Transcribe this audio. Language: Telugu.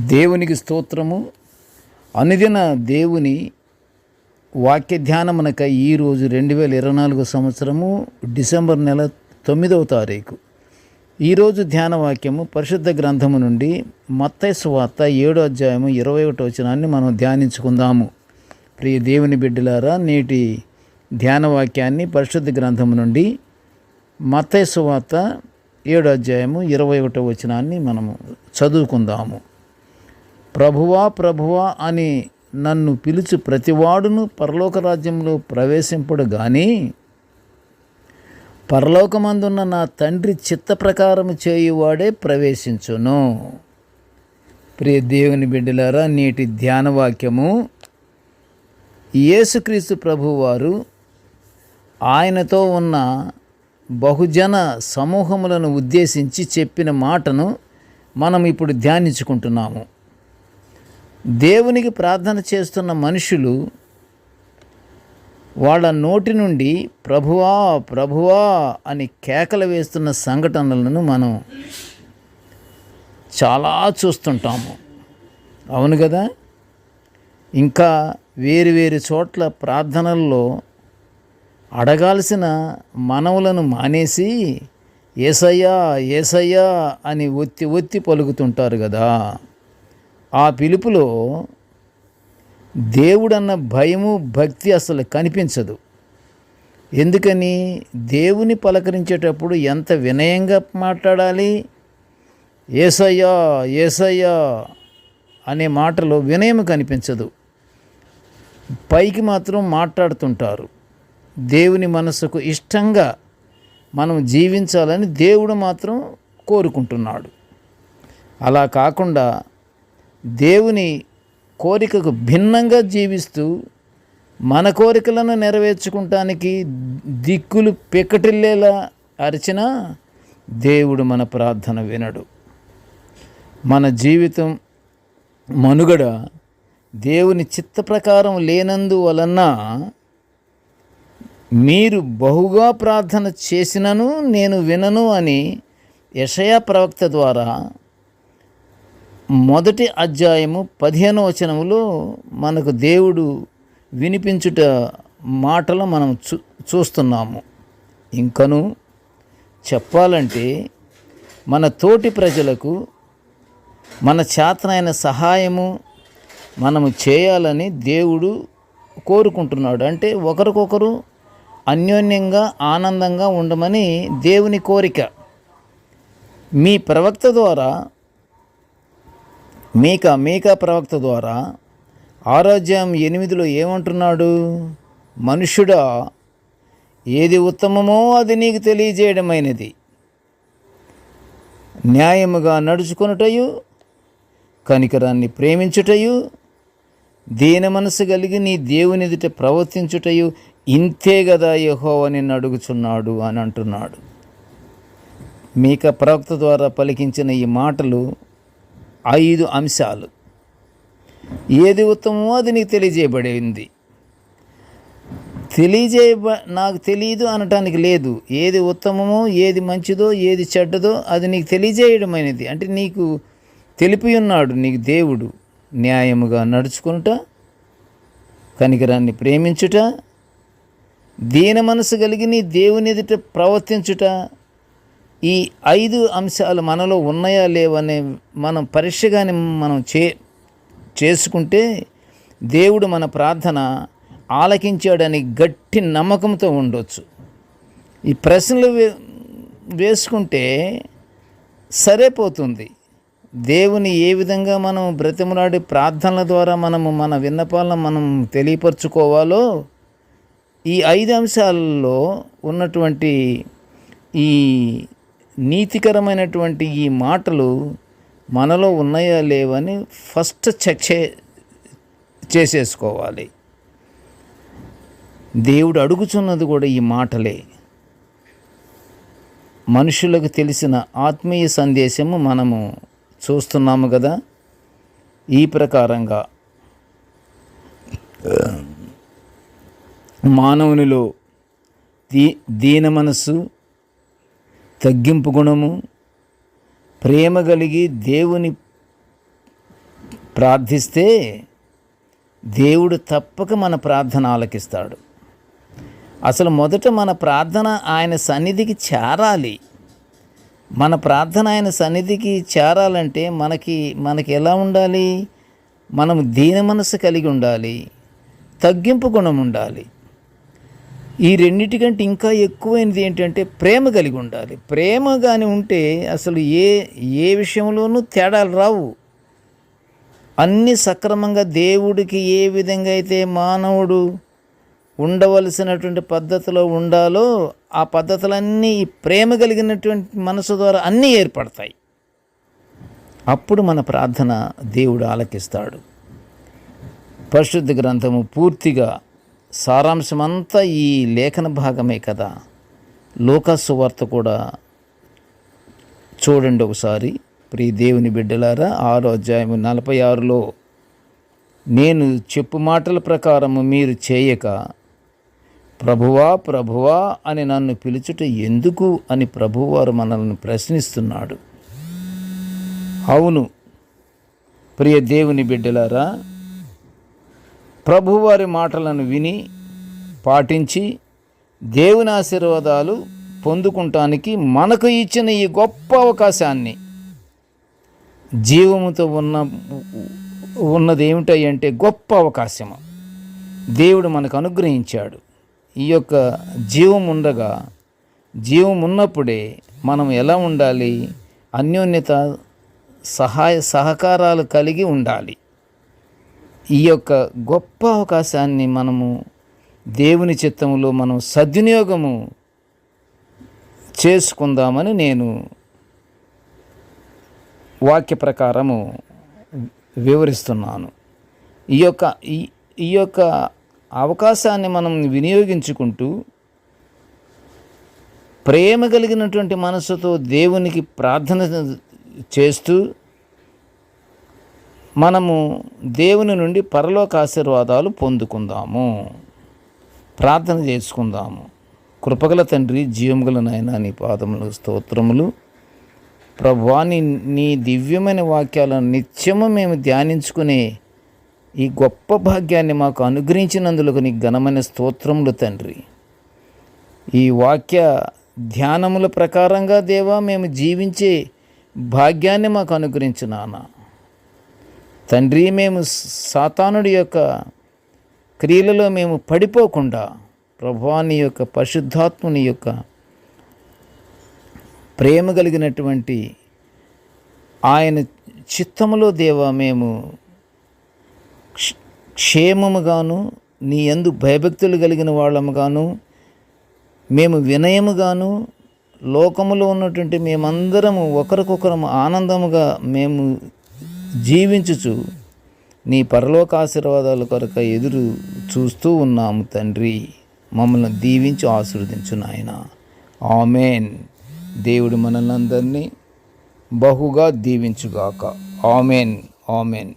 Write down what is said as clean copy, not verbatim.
దేవునికి స్తోత్రము. అనుదిన దేవుని వాక్య ధ్యానమునక ఈరోజు 2024 సంవత్సరము డిసెంబర్ నెల 9వ తారీఖు. ఈరోజు ధ్యాన వాక్యము పరిశుద్ధ గ్రంథము నుండి మత్తయి సువార్త 7వ అధ్యాయము 21వ వచనాన్ని మనం ధ్యానించుకుందాము. ప్రియ దేవుని బిడ్డలారా, నేటి ధ్యాన వాక్యాన్ని పరిశుద్ధ గ్రంథము నుండి మత్తయి సువార్త 7వ అధ్యాయము 21వ వచనాన్ని మనము చదువుకుందాము. ప్రభువా ప్రభువా అని నన్ను పిలుచు ప్రతివాడును పరలోక రాజ్యంలో ప్రవేశింపుడు గాని పరలోకమందున్న నా తండ్రి చిత్త ప్రకారము చేయువాడే ప్రవేశించును. ప్రియ దేవుని బిడ్డలారా, నేటి ధ్యాన వాక్యము యేసుక్రీస్తు ప్రభువారు ఆయనతో ఉన్న బహుజన సమూహములను ఉద్దేశించి చెప్పిన మాటను మనం ఇప్పుడు ధ్యానించుకుంటున్నాము. దేవునికి ప్రార్థన చేస్తున్న మనుషులు వాళ్ళ నోటి నుండి ప్రభువా ప్రభువా అని కేకలు వేస్తున్న సంఘటనలను మనం చాలా చూస్తుంటాము. అవును కదా? ఇంకా వేరు చోట్ల ప్రార్థనల్లో అడగాల్సిన మనవులను మానేసి యేసయ్యా యేసయ్యా అని ఒత్తి పలుకుతుంటారు కదా. ఆ పిలుపులో దేవుడన్న భయము భక్తి అసలు కనిపించదు. ఎందుకని? దేవుని పలకరించేటప్పుడు ఎంత వినయంగా మాట్లాడాలి. యేసయ్యా యేసయ్యా అనే మాటలో వినయం కనిపించదు. పైకి మాత్రం మాట్లాడుతుంటారు. దేవుని మనసుకు ఇష్టంగా మనం జీవించాలని దేవుడు మాత్రం కోరుకుంటున్నాడు. అలా కాకుండా దేవుని కోరికకు భిన్నంగా జీవిస్తూ మన కోరికలను నెరవేర్చుకుంటానికి దిక్కులు పెక్కటిల్లేలా అరిచినా దేవుడు మన ప్రార్థన వినడు. మన జీవితం మనుగడ దేవుని చిత్త ప్రకారం లేనందువలన మీరు బహుగా ప్రార్థన చేసినను నేను వినను అని యెషయా ప్రవక్త ద్వారా 1వ అధ్యాయము 15వ వచనములో మనకు దేవుడు వినిపించుట మాటలు మనం చూస్తున్నాము. ఇంకను చెప్పాలంటే మన తోటి ప్రజలకు మన చేతనైన సహాయము మనము చేయాలని దేవుడు కోరుకుంటున్నాడు. అంటే ఒకరికొకరు అన్యోన్యంగా ఆనందంగా ఉండమని దేవుని కోరిక. మీ ప్రవక్త ద్వారా మీకా ప్రవక్త ద్వారా 6వ అధ్యాయం 8లో ఏమంటున్నాడు? మనుష్యుడా, ఏది ఉత్తమమో అది నీకు తెలియజేయడమైనది. న్యాయముగా నడుచుకొనుటయు, కనికరాన్ని ప్రేమించుటయు, దీన మనసు కలిగి నీ దేవుని ఎదుట ప్రవర్తించుటయు ఇంతే కదా యెహోవా నిన్ను అడుగుచున్నాడు అని అంటున్నాడు. మీకా ప్రవక్త ద్వారా పలికించిన ఈ మాటలు 5 అంశాలు. ఏది ఉత్తమమో అది నీకు తెలియజేయబడింది. నాకు తెలియదు అనటానికి లేదు. ఏది ఉత్తమమో, ఏది మంచిదో, ఏది చెడ్డదో అది నీకు తెలియజేయడమైనది. అంటే నీకు తెలిపి ఉన్నాడు నీకు దేవుడు. న్యాయముగా నడుచుకునుట, కనికరాన్ని ప్రేమించుట, దీన మనసు కలిగి నీ దేవుని ఎదుట ప్రవర్తించుట. ఈ 5 అంశాలు మనలో ఉన్నాయా లేవనే మనం పరీక్షగానే మనం చేసుకుంటే దేవుడు మన ప్రార్థన ఆలకించాడని గట్టి నమ్మకంతో ఉండొచ్చు. ఈ ప్రశ్నలు వేసుకుంటే సరిపోతుంది. దేవుని ఏ విధంగా మనం బ్రతిమలాడి ప్రార్థనల ద్వారా మనము మన విన్నపాలను మనం తెలియపరచుకోవాలో ఈ 5 అంశాలలో ఉన్నటువంటి ఈ నీతికరమైనటువంటి ఈ మాటలు మనలో ఉన్నాయా లేవని ఫస్ట్ చెక్ చేసేసుకోవాలి. దేవుడు అడుగుచున్నది కూడా ఈ మాటలే. మనుషులకు తెలిసిన ఆత్మీయ సందేశము మనము చూస్తున్నాము కదా. ఈ ప్రకారంగా మానవునిలో దీన మనసు, తగ్గింపు గుణము, ప్రేమ కలిగి దేవుని ప్రార్థిస్తే దేవుడు తప్పక మన ప్రార్థన ఆలకిస్తాడు. అసలు మొదట మన ప్రార్థన ఆయన సన్నిధికి చేరాలి. మన ప్రార్థన ఆయన సన్నిధికి చేరాలంటే మనకి ఎలా ఉండాలి? మనం దీన మనస్సు కలిగి ఉండాలి, తగ్గింపు గుణం ఉండాలి. ఈ రెండిటికంటే ఇంకా ఎక్కువైనది ఏంటంటే ప్రేమ కలిగి ఉండాలి. ప్రేమ కానీ ఉంటే అసలు ఏ విషయంలోనూ తేడాలు రావు. అన్నీ సక్రమంగా దేవుడికి ఏ విధంగా అయితే మానవుడు ఉండవలసినటువంటి పద్ధతిలో ఉండాలో ఆ పద్ధతులన్నీ ఈ ప్రేమ కలిగినటువంటి మనసు ద్వారా అన్నీ ఏర్పడతాయి. అప్పుడు మన ప్రార్థన దేవుడు ఆలకిస్తాడు. పరిశుద్ధ గ్రంథము పూర్తిగా సారాంశమంతా ఈ లేఖన భాగమే కదా. లూకా సువార్త కూడా చూడండి ఒకసారి. ప్రియ దేవుని బిడ్డలారా, 6వ అధ్యాయం 46లో, నేను చెప్పు మాటల ప్రకారము మీరు చేయక ప్రభువా ప్రభువా అని నన్ను పిలుచుట ఎందుకు అని ప్రభువారు మనల్ని ప్రశ్నిస్తున్నాడు. అవును ప్రియ దేవుని బిడ్డలారా, ప్రభువారి మాటలను విని పాటించి దేవుని ఆశీర్వాదాలు పొందుకుంటానికి మనకు ఇచ్చిన ఈ గొప్ప అవకాశాన్ని, జీవముతో ఉన్నది ఏమిటంటే గొప్ప అవకాశము దేవుడు మనకు అనుగ్రహించాడు. ఈ యొక్క జీవం ఉండగా, జీవం ఉన్నప్పుడే మనం ఎలా ఉండాలి? అన్యోన్యత, సహకారాలు కలిగి ఉండాలి. ఈ యొక్క గొప్ప అవకాశాన్ని మనము దేవుని చిత్తములో మనం సద్వినియోగము చేసుకుందామని నేను వాక్య ప్రకారము వివరిస్తున్నాను. ఈ యొక్క అవకాశాన్ని మనం వినియోగించుకుంటూ ప్రేమ కలిగినటువంటి మనసుతో దేవునికి ప్రార్థన చేస్తూ మనము దేవుని నుండి పరలోక ఆశీర్వాదాలు పొందుకుందాము. ప్రార్థన చేసుకుందాము. కృపగల తండ్రి, జీవముగల నాయనా, నీ పాదములు స్తోత్రములు. ప్రభువా, నీ దివ్యమైన వాక్యాలను నిత్యము మేము ధ్యానించుకునే ఈ గొప్ప భాగ్యాన్ని మాకు అనుగ్రహించినందులకు నీ ఘనమైన స్తోత్రములు తండ్రి. ఈ వాక్య ధ్యానముల ప్రకారంగా దేవా మేము జీవించే భాగ్యాన్ని మాకు అనుగ్రహించు నాన్న తండ్రి. మేము సాతానుడి యొక్క క్రియలలో మేము పడిపోకుండా ప్రభువా, నీ యొక్క పరిశుద్ధాత్ముని యొక్క ప్రేమ కలిగినటువంటి ఆయన చిత్తములో దేవా మేము క్షేమముగాను, నీ యందు భయభక్తులు కలిగిన వాళ్ళముగాను, మేము వినయముగాను, లోకములో ఉన్నటువంటి మేమందరము ఒకరికొకరము ఆనందముగా మేము జీవించుచు నీ పరలోక ఆశీర్వాదాల కొరకు ఎదురు చూస్తూ ఉన్నాము తండ్రి. మమ్మల్ని దీవించి ఆశీర్వదించు నాయన. ఆమెన్. దేవుడు మనల్ని అందరినీ బహుగా దీవించుగాక. ఆమెన్. ఆమెన్.